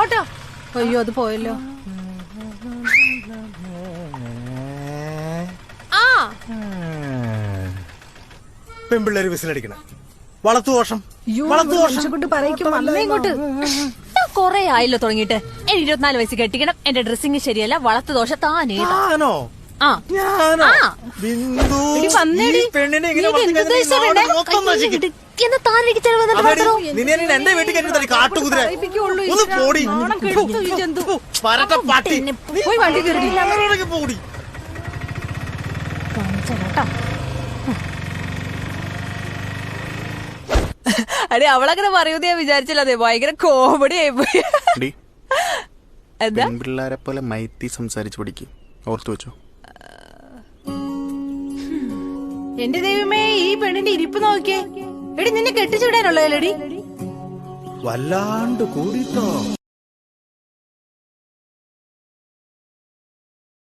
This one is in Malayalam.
ഓട്ടോ. അയ്യോ അത് പോയല്ലോ. ആ പെൺപിള്ളേര് വിസിലടിക്കണ വളർത്തുദോഷം കൊണ്ട് പറയിക്കും ഇങ്ങോട്ട്. കൊറേ ആയല്ലോ തുടങ്ങിയിട്ട്. 24 വയസ്സ് കെട്ടിക്കണം. എന്റെ ഡ്രസ്സിങ് ശരിയല്ല. വളർത്തു ദോഷം താനേതാണോ? എന്റെ വീട്ടിൽ കാട്ടുകുതിര പോയി വണ്ടി കയറി. അതെ അവളങ്ങനെ പറയുന്നത് ഞാൻ വിചാരിച്ചില്ല. അതെ ഭയങ്കര കോമഡി ആയിപ്പോയി. എന്താ പിള്ളേരെ പോലെ മൈത്തി സംസാരിച്ചു പഠിക്കും. ഓർത്തു വെച്ചോ. എന്റെ ദൈവമേ, ഈ പെണ്ണിന്റെ ഇരിപ്പ് നോക്കിയേ. എടി നിന്നെ കെട്ടിച്ചുവിടാനുള്ളതല്ലേടി? വല്ലാണ്ട് കൂടിട്ടോ.